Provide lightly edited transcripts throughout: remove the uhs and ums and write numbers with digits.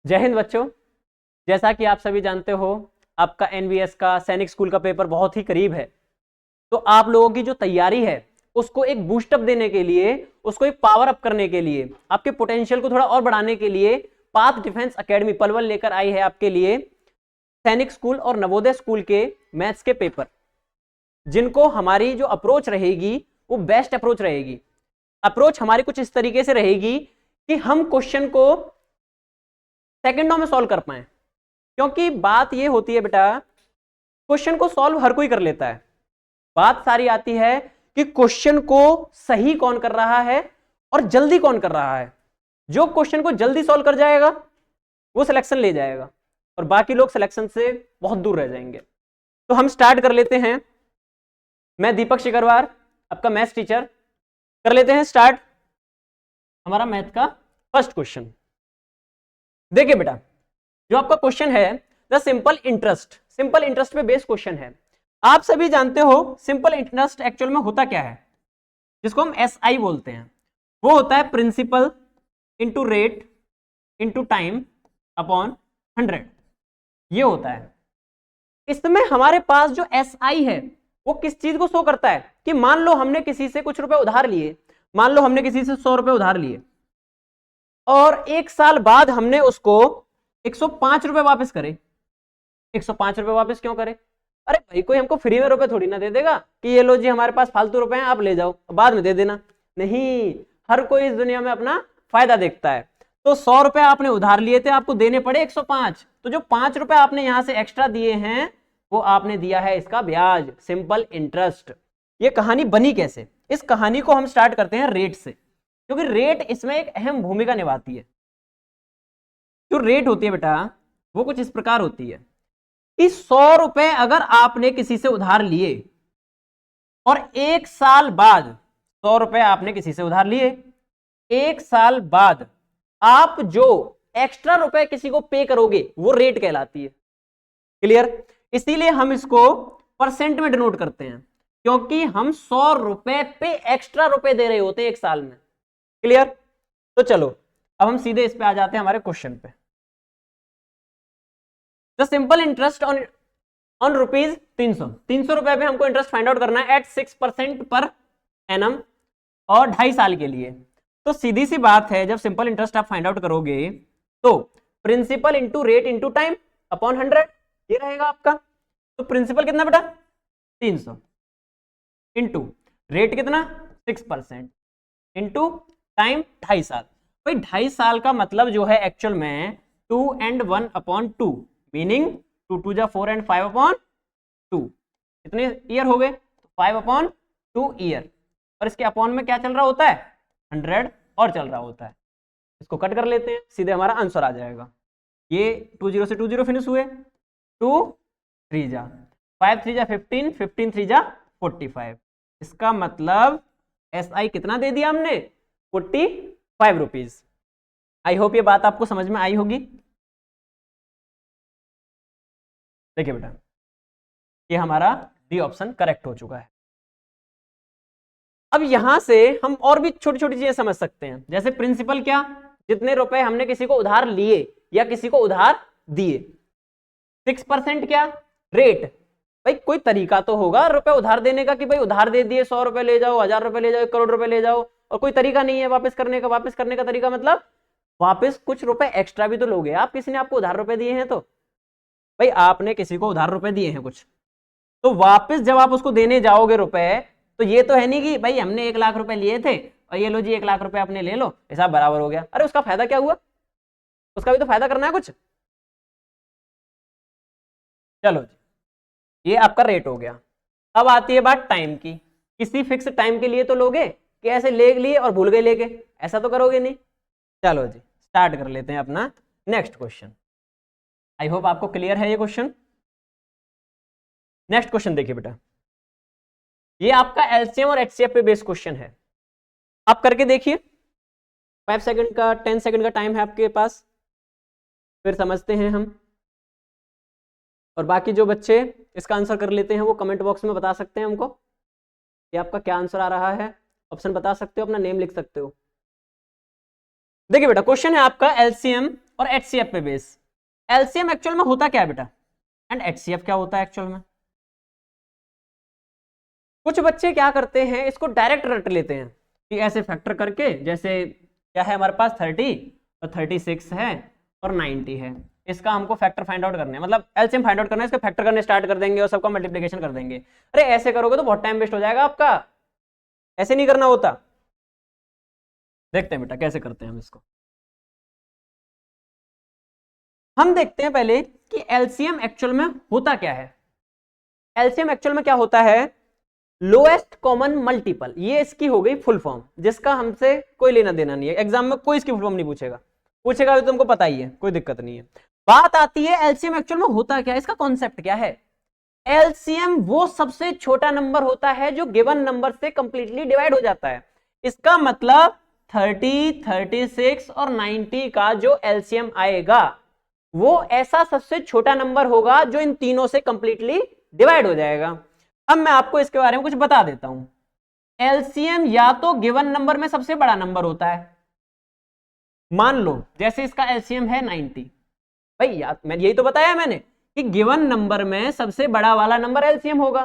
जय हिंद बच्चों। जैसा कि आप सभी जानते हो, आपका एनवीएस का सैनिक स्कूल का पेपर बहुत ही करीब है। तो आप लोगों की जो तैयारी है उसको एक बूस्टअप देने के लिए, उसको एक पावर अप करने के लिए, आपके पोटेंशियल को थोड़ा और बढ़ाने के लिए पाथ डिफेंस एकेडमी पलवल लेकर आई है आपके लिए सैनिक स्कूल और नवोदय स्कूल के मैथ्स के पेपर, जिनको हमारी जो अप्रोच रहेगी वो बेस्ट अप्रोच रहेगी। अप्रोच हमारी कुछ इस तरीके से रहेगी कि हम क्वेश्चन को सेकंडों में सॉल्व कर पाए, क्योंकि बात ये होती है बेटा, क्वेश्चन को सॉल्व हर कोई कर लेता है। बात सारी आती है कि क्वेश्चन को सही कौन कर रहा है और जल्दी कौन कर रहा है। जो क्वेश्चन को जल्दी सॉल्व कर जाएगा वो सिलेक्शन ले जाएगा और बाकी लोग सिलेक्शन से बहुत दूर रह जाएंगे। तो हम स्टार्ट कर लेते हैं। मैं दीपक शिकरवार, आपका मैथ्स टीचर, कर लेते हैं स्टार्ट हमारा मैथ का फर्स्ट क्वेश्चन। देखिए बेटा, जो आपका क्वेश्चन है द सिंपल इंटरेस्ट पे बेस्ड क्वेश्चन है। आप सभी जानते हो सिंपल इंटरेस्ट एक्चुअल में होता क्या है, जिसको हम एसआई बोलते हैं। वो होता है principal into rate into time upon 100। ये होता है। इसमें हमारे पास जो एसआई है वो किस चीज को शो करता है कि मान लो हमने किसी से कुछ रुपए उधार लिए, मान लो हमने किसी से 100 रुपए उधार लिए और 1 साल बाद हमने उसको 105 रुपए वापस करे। 105 रुपए वापस क्यों करे? अरे भाई, कोई हमको फ्री में रुपए थोड़ी ना दे देगा कि ये लो जी हमारे पास फालतू रुपए हैं, आप ले जाओ बाद में दे देना। नहीं, हर कोई इस दुनिया में अपना फायदा देखता है। तो 100 रुपए आपने उधार लिए थे, आपको देने पड़े 105, तो जो 5 रुपए आपने यहां से एक्स्ट्रा दिए हैं वो आपने दिया है इसका ब्याज, सिंपल इंटरेस्ट। ये कहानी बनी कैसे? इस कहानी को हम स्टार्ट करते हैं रेट से, क्योंकि रेट इसमें एक अहम भूमिका निभाती है। जो रेट होती है बेटा वो कुछ इस प्रकार होती है कि 100 रुपए अगर आपने किसी से उधार लिए और 1 साल बाद 100 रुपए आपने किसी से उधार लिए, 1 साल बाद आप जो एक्स्ट्रा रुपए किसी को पे करोगे वो रेट कहलाती है। क्लियर? इसीलिए हम इसको परसेंट में डिनोट करते हैं, क्योंकि हम 100 रुपए पे एक्स्ट्रा रुपए दे रहे होते हैं 1 साल में। क्लियर? तो चलो अब हम सीधे इस पे आ जाते हैं हमारे क्वेश्चन पे। The simple interest on rupees 300 रुपए पे हमको इंटरेस्ट फाइंड आउट करना है एट 6% पर एनम और 2.5 साल के लिए। तो सीधी सी बात है, जब सिंपल इंटरेस्ट आप फाइंड आउट करोगे तो principal into rate into time upon 100 ये रहेगा आपका। तो प्रिंसिपल कितना बेटा? 300 इंटू रेट कितना? 6% इंटू टाइम 2.5 साल। भाई 2.5 साल का मतलब जो है एक्चुअल में 2 and 1 अपॉन 2, मीनिंग 2 2 जा 4 and 5 अपॉन 2। कितने ईयर हो गए? 5 अपॉन 2 ईयर। और इसके अपॉन में क्या चल रहा होता है? 100 और चल रहा होता है। इसको कट कर लेते हैं, सीधे हमारा आंसर आ जाएगा। ये 20 से 20 फिनिश हुए, 2 3 जा 5 3 जा 15, 15 3 जा 45। इसका मतलब एसआई कितना दे दिया हमने? 45 रुपीज। आई होप ये बात आपको समझ में आई होगी। देखिए बेटा, ये हमारा डी ऑप्शन करेक्ट हो चुका है। अब यहां से हम और भी छोटी छोटी चीजें समझ सकते हैं, जैसे प्रिंसिपल क्या, जितने रुपए हमने किसी को उधार लिए या किसी को उधार दिए। 6% क्या? रेट। भाई कोई तरीका तो होगा रुपए उधार देने का कि भाई उधार दे दिए, 100 रुपए ले जाओ, 1000 रुपए ले जाओ, 1 करोड़ रुपए ले जाओ, और कोई तरीका नहीं है वापस करने का। वापस करने का तरीका मतलब वापस कुछ रुपए एक्स्ट्रा भी तो लोगे आप, किसी ने आपको उधार रुपए दिए हैं तो। भाई आपने किसी को उधार रुपए दिए हैं कुछ, तो वापस जब आप उसको देने जाओगे रुपए, तो ये तो है नहीं कि भाई हमने 1 लाख रुपए लिए थे और ये लो जी 1 लाख रुपए आपने ले लो, हिसाब बराबर हो गया। अरे उसका फायदा क्या हुआ? उसका भी तो फायदा करना है कुछ। चलो जी, ये आपका रेट हो गया। अब आती है बात टाइम की। किसी फिक्स टाइम के लिए तो लोगे कि ऐसे ले लिए और भूल गए लेके, ऐसा तो करोगे नहीं। चलो जी, स्टार्ट कर लेते हैं अपना नेक्स्ट क्वेश्चन। आई होप आपको क्लियर है ये क्वेश्चन। नेक्स्ट क्वेश्चन देखिए बेटा, ये आपका एलसीएम और एचसीएफ पे बेस्ड क्वेश्चन है। आप करके देखिए, 5 सेकंड का 10 सेकंड का टाइम है आपके पास, फिर समझते हैं हम। और बाकी जो बच्चे इसका आंसर कर लेते हैं वो कमेंट बॉक्स में बता सकते हैं हमको कि आपका क्या आंसर आ रहा है। ऑप्शन बता सकते हो, अपना नेम लिख सकते हो। देखिए बेटा, क्वेश्चन है आपका एलसीएम और HCF पे बेस। LCM एक्चुअल में होता क्या है बेटा, एंड HCF क्या होता है एक्चुअल में? कुछ बच्चे क्या करते हैं, इसको डायरेक्ट रट लेते हैं कि ऐसे फैक्टर करके, जैसे क्या है हमारे पास 30 और 36 है और 90 है, इसका हमको फैक्टर फाइंड आउट करना है, मतलब एलसीएम फाइंड आउट करना है, इसका फैक्टर करने स्टार्ट कर देंगे और सबका मल्टीप्लिकेशन कर देंगे। अरे ऐसे करोगे तो बहुत टाइम वेस्ट हो जाएगा आपका, ऐसे नहीं करना होता। देखते हैं बेटा कैसे करते हैं हम इसको। हम देखते हैं पहले कि एलसीएम एक्चुअल में होता क्या है। एलसीएम एक्चुअल में क्या होता है, लोएस्ट कॉमन मल्टीपल, ये इसकी हो गई फुल फॉर्म, जिसका हमसे कोई लेना देना नहीं है, एग्जाम में कोई इसकी फुल फॉर्म नहीं पूछेगा, पूछेगा तो तुमको पता ही है, कोई दिक्कत नहीं है। बात आती है एलसीएम एक्चुअल में होता क्या है, इसका कॉन्सेप्ट क्या है। एलसीएम वो सबसे छोटा नंबर होता है जो गिवन नंबर से कंप्लीटली डिवाइड हो जाता है। इसका मतलब 30, 36 और 90 का जो एलसीएम आएगा वो ऐसा सबसे छोटा नंबर होगा जो इन तीनों से कंप्लीटली डिवाइड हो जाएगा। अब मैं आपको इसके बारे में कुछ बता देता हूं। एलसीएम या तो गिवन नंबर में सबसे बड़ा नंबर होता है, मान लो जैसे इसका एलसीएम है 90, भाई यार मैं यही तो बताया मैंने कि गिवन नंबर में सबसे बड़ा वाला नंबर एलसीएम होगा,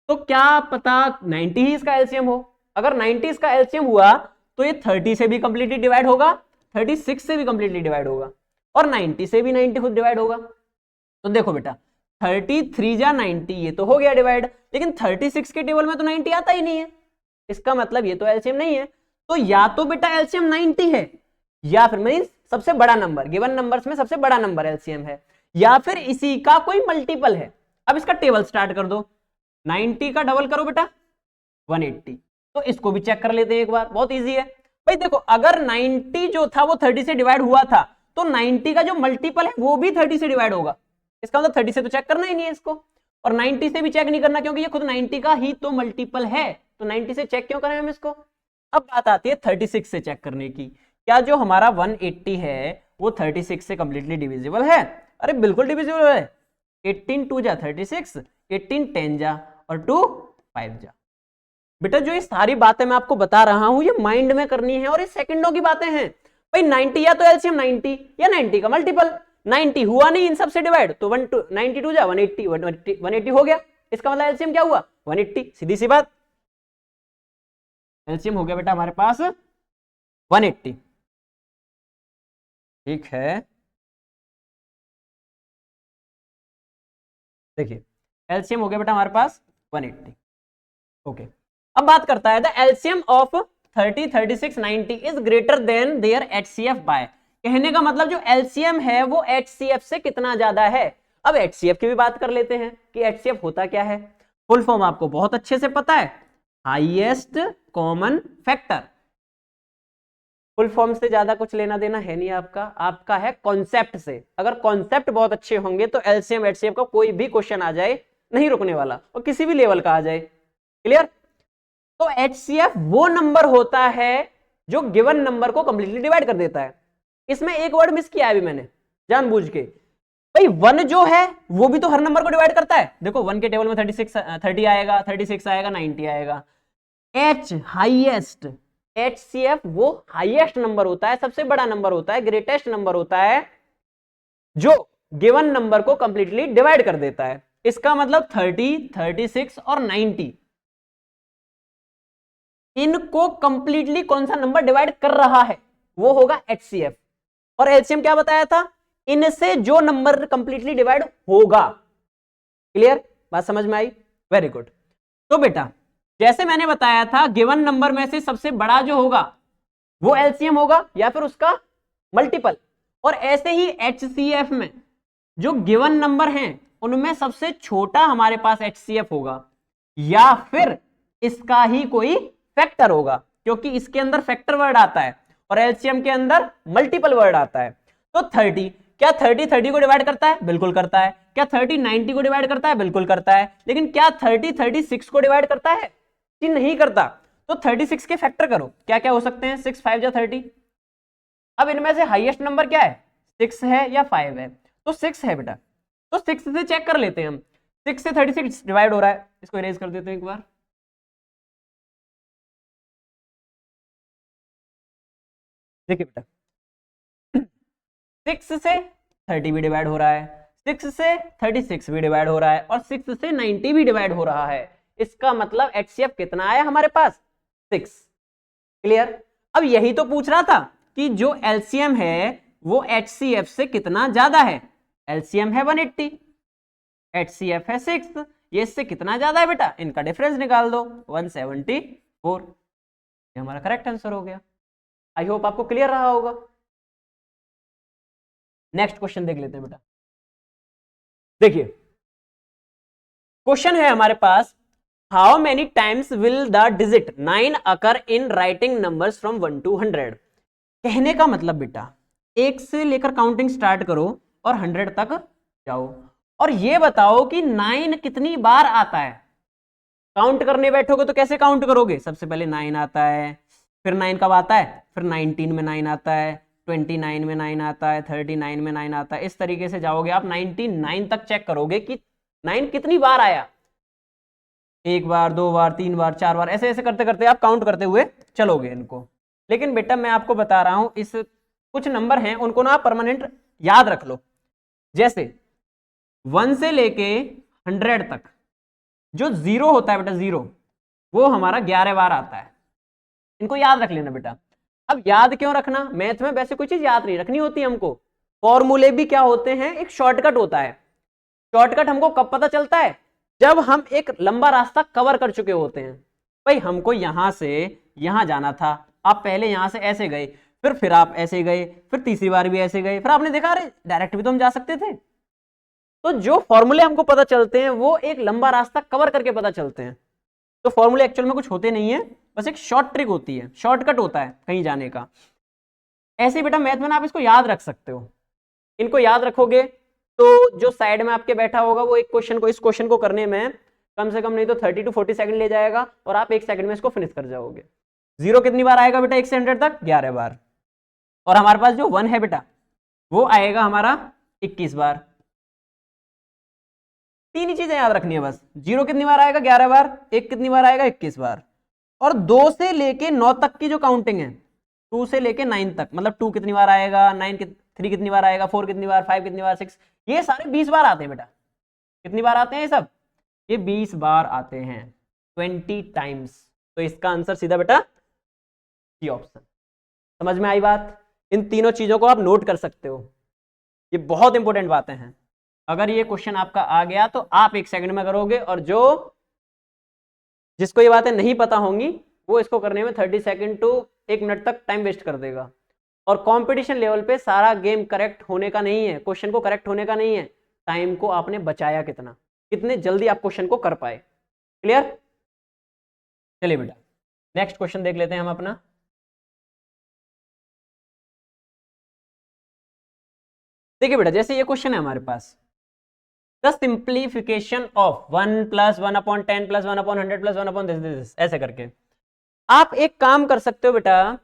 तो क्या पता 90 ही इसका एलसीएम हो। अगर 90 इसका एलसीएम हुआ तो ये 30 से भी कंप्लीटली डिवाइड होगा, 36 से भी कंप्लीटली डिवाइड होगा और 90 से भी 90 खुद डिवाइड होगा। तो देखो बेटा 33 जा 90 ये तो हो गया डिवाइड, लेकिन 36 के टेबल में तो 90 आता ही नहीं है, इसका मतलब ये तो एलसीएम नहीं है। तो या तो बेटा एलसीएम 90 है, या फिर मींस सबसे बड़ा नंबर, गिवन नंबर्स में सबसे बड़ा नंबर एलसीएम है, या फिर इसी का कोई मल्टीपल है। अब इसका टेबल स्टार्ट कर दो, 90 का डबल करो बेटा 180, तो इसको भी चेक कर लेते हैं एक बार, बहुत इजी है। भाई देखो अगर 90 जो था वो 30 से डिवाइड हुआ था, तो 90 का जो मल्टीपल है वो भी 30 से डिवाइड होगा, इसका मतलब 30 से तो चेक करना ही नहीं है इसको, और 90 से भी चेक नहीं करना क्योंकि ये खुद 90 का ही तो मल्टीपल है, तो 90 से चेक क्यों करें हम इसको। अब बात आती है 36 से चेक करने की, क्या जो हमारा 180 है वो 36 से कंप्लीटली डिविजिबल है? अरे बिल्कुल डिविजिबल है, 18 2 जा 36, 18 10 जा और 2 5 जा। बेटा जो ये सारी बातें मैं आपको बता रहा हूं ये माइंड में करनी है और ये सेकंडों की बातें हैं। भाई 90 या तो एलसीएम 90 या 90 का मल्टीपल, 90 हुआ नहीं इन सबसे डिवाइड तो 92 जा 180 हो गया, इसका मतलब एलसीएम क्या हुआ 180, सीधी सी बात, एलसीएम हो गया बेटा हमारे पास 180। ठीक है, देखिए एलसीएम हो गया बेटा हमारे पास 180। ओके, अब बात करता है the LCM of 30, 36, 90 is greater than their HCF by. कहने का मतलब जो एलसीएम है वो एचसीएफ से कितना ज्यादा है। अब एचसीएफ की भी बात कर लेते हैं कि एचसीएफ होता क्या है। फुल फॉर्म आपको बहुत अच्छे से पता है, highest common factor. Full form से ज्यादा कुछ लेना देना है नहीं आपका, आपका है कॉन्सेप्ट से। अगर कॉन्सेप्ट बहुत अच्छे होंगे तो एलसीएम एचसीएफ का कोई भी क्वेश्चन आ जाए नहीं रुकने वाला, और किसी भी लेवल का आ जाए। क्लियर? तो एचसीएफ वो नंबर होता है जो गिवन नंबर को कंप्लीटली डिवाइड कर देता है। इसमें एक वर्ड मिस किया है अभी मैंने जानबूझ के, भाई 1 जो है वो भी तो हर नंबर को डिवाइड करता है। देखो 1 के टेबल में 30 आएगा, 36 आएगा, 90 आएगा। एच हाईएस्ट, एचसीएफ वो हाईएस्ट नंबर होता है, सबसे बड़ा नंबर होता है, ग्रेटेस्ट नंबर होता है जो गिवन नंबर को कंप्लीटली डिवाइड कर देता है। इसका मतलब 30, 36 और 90 इनको कंप्लीटली कौन सा नंबर डिवाइड कर रहा है वो होगा एचसीएफ। और एलसीएम क्या बताया था, इनसे जो नंबर कंप्लीटली डिवाइड होगा। क्लियर? बात समझ में आई? Very good. तो बेटा जैसे मैंने बताया था गिवन नंबर में से सबसे बड़ा जो होगा वो एलसीएम होगा या फिर उसका मल्टीपल, और ऐसे ही एचसीएफ में जो गिवन नंबर हैं उनमें सबसे छोटा हमारे पास एचसीएफ होगा या फिर इसका ही कोई फैक्टर होगा, क्योंकि इसके अंदर फैक्टर वर्ड आता है और एलसीएम के अंदर मल्टीपल वर्ड आता है। तो 30, क्या 30 को डिवाइड करता है? बिल्कुल करता है। क्या 30 90 को डिवाइड करता है? बिल्कुल करता है। लेकिन क्या 30 36 को डिवाइड करता है? जी नहीं करता। तो 36 के फैक्टर करो, क्या क्या हो सकते हैं? 6 5 जा 30। अब इनमें से हाईएस्ट नंबर क्या है, 6 है या 5 है? तो 6 है बेटा, तो 6 से चेक कर लेते हैं हम। 6 से 36 डिवाइड हो रहा है, इसको इरेज कर देते हैं एक बार। देखिए बेटा 6 से 30 भी डिवाइड हो रहा है, 6 से 36 भी डिवाइड हो रहा है और 6 से 90 भी डिवाइड हो रहा है। इसका मतलब HCF कितना आया हमारे पास? 6। क्लियर? अब यही तो पूछ रहा था कि जो LCM है वो HCF से कितना ज्यादा है। LCM है 180, HCF है 6, ये इससे कितना ज्यादा है बेटा? इनका डिफरेंस निकाल दो, 174। ये हमारा करेक्ट आंसर हो गया। आई होप आपको क्लियर रहा होगा। नेक्स्ट क्वेश्चन देख लेते हैं बेटा। देखिए क्वेश्चन है हमारे पास, how many times will the digit 9 occur in writing numbers from 1 to 100। कहने का मतलब बेटा 1 से लेकर काउंटिंग स्टार्ट करो और 100 तक जाओ और ये बताओ कि 9 कितनी बार आता है। काउंट करने बैठोगे तो कैसे काउंट करोगे? सबसे पहले 9 आता है, फिर 9 कब आता है, फिर 19 में 9 आता है, 29 में 9 आता है, 39 में 9 आता है। इस तरीके से जाओगे आप 99 तक चेक करोगे कि 9 कितनी बार आया। 1 बार, 2 बार, 3 बार, 4 बार, ऐसे ऐसे करते करते आप काउंट करते हुए चलोगे इनको। लेकिन बेटा मैं आपको बता रहा हूं, इस कुछ नंबर हैं उनको ना आप परमानेंट याद रख लो। जैसे 1 से लेके 100 तक जो 0 होता है बेटा, 0 वो हमारा 11 बार आता है। इनको याद रख लेना बेटा। अब याद क्यों रखना? मैथ में वैसे कोई चीज याद नहीं रखनी होती हमको। फॉर्मूले भी क्या होते हैं? एक शॉर्टकट होता है। शॉर्टकट हमको कब पता चलता है? जब हम एक लंबा रास्ता कवर कर चुके होते हैं। भाई हमको यहां से यहां जाना था, आप पहले यहां से ऐसे गए, फिर आप ऐसे गए, फिर तीसरी बार भी ऐसे गए, फिर आपने देखा अरे डायरेक्ट भी तो हम जा सकते थे। तो जो फॉर्मूले हमको पता चलते हैं वो एक लंबा रास्ता कवर करके पता चलते हैं। तो फॉर्मूले एक्चुअल में कुछ होते नहीं है, बस एक शॉर्ट ट्रिक होती है, शॉर्टकट होता है कहीं जाने का। ऐसे बेटा मैथ में आप इसको याद रख सकते हो। इनको याद रखोगे तो जो साइड में आपके बैठा होगा वो इस क्वेश्चन को करने में कम से कम नहीं तो 30 to 40 सेकंड ले जाएगा और आप 1 सेकंड में इसको फिनिश कर जाओगे। 0 कितनी बार आएगा बेटा 1 से 100 तक? 11 बार। और हमारे पास जो 1 है बेटा वो आएगा हमारा 21 बार। तीन ही चीजें याद रखनी है बस। 0 कितनी बार आएगा? 11 बार। 1 कितनी बार आएगा? 21 बार। और 2 से लेके 9 तक की जो काउंटिंग है, 2 से लेके 9 तक, मतलब 2 कितनी बार आएगा, 3 कितनी बार आएगा, 4 कितनी बार, 5 कितनी बार, 6, ये सारे 20 बार आते हैं बेटा। कितनी बार आते हैं ये सब? ये 20 बार आते हैं, 20 टाइम्स। तो इसका आंसर सीधा बेटा सी ऑप्शन। समझ में आई बात? इन तीनों चीजों को आप नोट कर सकते हो, ये बहुत इंपॉर्टेंट बातें हैं। अगर ये क्वेश्चन आपका आ गया तो आप 1 सेकंड में करोगे, और जिसको ये बातें नहीं पता होंगी वो इसको करने में 30 सेकंड टू 1 मिनट तक टाइम वेस्ट कर देगा। और कंपटीशन लेवल पे सारा गेम करेक्ट होने का नहीं है, क्वेश्चन को करेक्ट होने का नहीं है, टाइम को आपने बचाया कितना, कितने जल्दी आप क्वेश्चन को कर पाए। क्लियर? चलिए बेटा नेक्स्ट क्वेश्चन देख लेते हैं हम अपना। देखिए बेटा जैसे ये क्वेश्चन है हमारे पास, द सिंप्लीफिकेशन ऑफ 1 + 1/10 + 1/100 + 1/this, ऐसे करके आप एक काम कर सकते हो बेटा,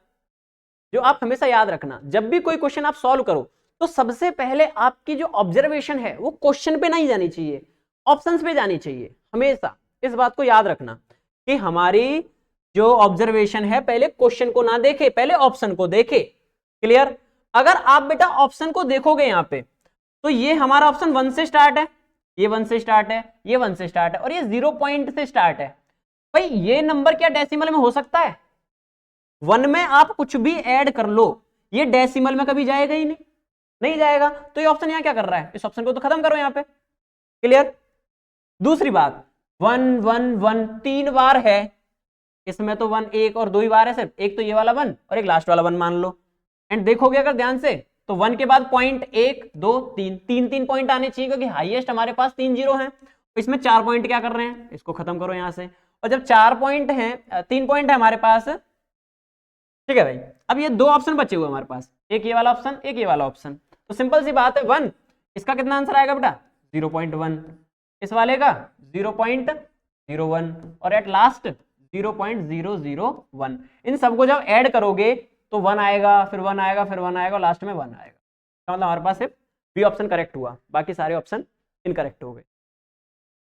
जो आप हमेशा याद रखना, जब भी कोई क्वेश्चन आप सॉल्व करो तो सबसे पहले आपकी जो ऑब्जर्वेशन है वो क्वेश्चन पे नहीं जानी चाहिए, ऑप्शंस पे जानी चाहिए। हमेशा इस बात को याद रखना कि हमारी जो ऑब्जर्वेशन है पहले क्वेश्चन को ना देखे, पहले ऑप्शन को देखे। क्लियर? अगर आप बेटा ऑप्शन को देखोगे यहां पे तो ये हमारा ऑप्शन 1 से स्टार्ट है, ये 1 से स्टार्ट है, ये 1 से स्टार्ट है और ये 0 पॉइंट से स्टार्ट है। भाई ये नंबर क्या डेसिमल में हो सकता है? 1 में आप कुछ भी ऐड कर लो, ये डेसिमल में कभी जाएगा ही नहीं, नहीं जाएगा। तो ये ऑप्शन यहां क्या कर रहा है? इस ऑप्शन को तो खत्म करो यहां पे। क्लियर? दूसरी बात, 1 1 1 3 बार है, इसमें तो 1 1 और 2 ही बार है सिर्फ, एक तो ये वाला 1 और एक लास्ट वाला 1 मान लो। एंड देखोगे अगर ध्यान से तो 1 के बाद पॉइंट 1 2 3 3 पॉइंट आने चाहिए, क्योंकि हाईएस्ट हमारे पास 3 0 है। इसमें 4 पॉइंट क्या कर रहे हैं? इसको खत्म करो यहां से। और जब 4 पॉइंट है, 3 पॉइंट है हमारे पास, ठीक है भाई। अब ये 2 ऑप्शन बचे हुए हमारे पास, एक ये वाला ऑप्शन, एक ये वाला ऑप्शन। तो सिंपल सी बात है 1, इसका कितना आंसर आएगा बेटा? 0.1, इस वाले का 0.01 और एट लास्ट 0.001। इन सबको जब ऐड करोगे तो 1 आएगा, फिर 1 आएगा, फिर 1 आएगा, लास्ट में 1 आएगा। मतलब हमारे पास सिर्फ बी ऑप्शन करेक्ट हुआ, बाकी सारे ऑप्शन इनकरेक्ट हो गए।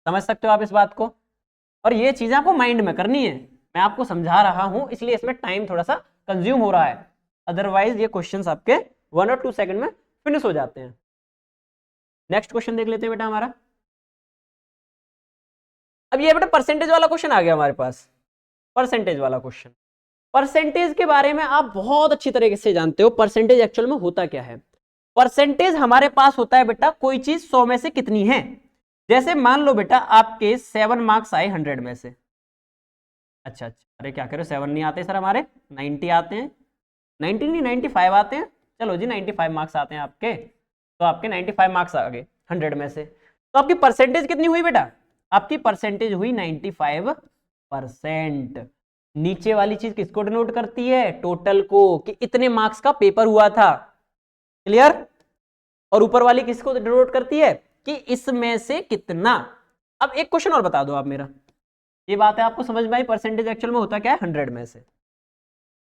समझ सकते हो आप इस बात को? और ये चीजें आपको माइंड में करनी है, मैं आपको समझा रहा हूं इसलिए इसमें टाइम थोड़ा सा कंज्यूम हो रहा है, अदरवाइज ये क्वेश्चंस आपके 1 और 2 सेकंड में फिनिश हो जाते हैं। नेक्स्ट क्वेश्चन देख लेते हैं बेटा हमारा। अब ये बेटा परसेंटेज वाला क्वेश्चन आ गया हमारे पास, परसेंटेज वाला क्वेश्चन। परसेंटेज के बारे में आप बहुत अच्छी तरीके से जानते हो, परसेंटेज एक्चुअल में होता क्या है। परसेंटेज हमारे पास होता है बेटा कोई चीज 100 में से कितनी है। जैसे मान लो बेटा आपके 7 मार्क्स आए 100 में से। अच्छा, अरे क्या करो 7 नहीं आते सर हमारे, 90 आते हैं। 90 नहीं 95 आते हैं। चलो जी 95 मार्क्स आते हैं आपके, तो आपके 95 मार्क्स आ गए 100 में से। तो आपकी परसेंटेज कितनी हुई बेटा? आपकी परसेंटेज हुई 95%। नीचे वाली चीज किसको डिनोट करती है? टोटल को, कि इतने मार्क्स का पेपर हुआ था। क्लियर? और ऊपर वाली किसको डिनोट करती है? कि इसमें से कितना। अब एक क्वेश्चन और बता दो आप मेरा, ये बात है आपको समझ में आई? परसेंटेज एक्चुअल में होता क्या है 100 में से।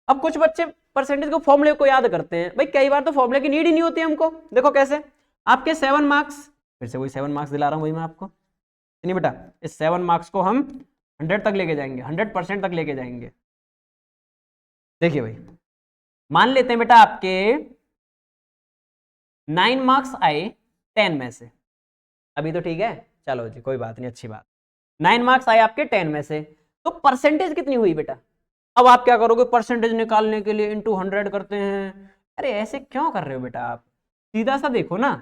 अब कुछ बच्चे परसेंटेज को फॉर्मूले को याद करते हैं, भाई कई बार तो फॉर्मूले की नीड ही नहीं होती हमको। देखो कैसे, आपके 7 मार्क्स, फिर से वही 7 मार्क्स दिला रहा हूं वही मैं आपको। नहीं बेटा, इस 7 मार्क्स को हम 100 तक लेके जाएंगे, 100% तक लेके जाएंगे। देखिए भाई, मान लेते हैं बेटा आपके 9 मार्क्स आए 10 में से। अभी तो ठीक है, चलो जी कोई बात नहीं, अच्छी बात। 9 मार्क्स आए आपके 10 में से, तो परसेंटेज कितनी हुई बेटा? अब आप क्या करोगे? परसेंटेज निकालने के लिए इंटू 100 करते हैं। अरे ऐसे क्यों कर रहे हो बेटा आप? सीधा सा देखो ना,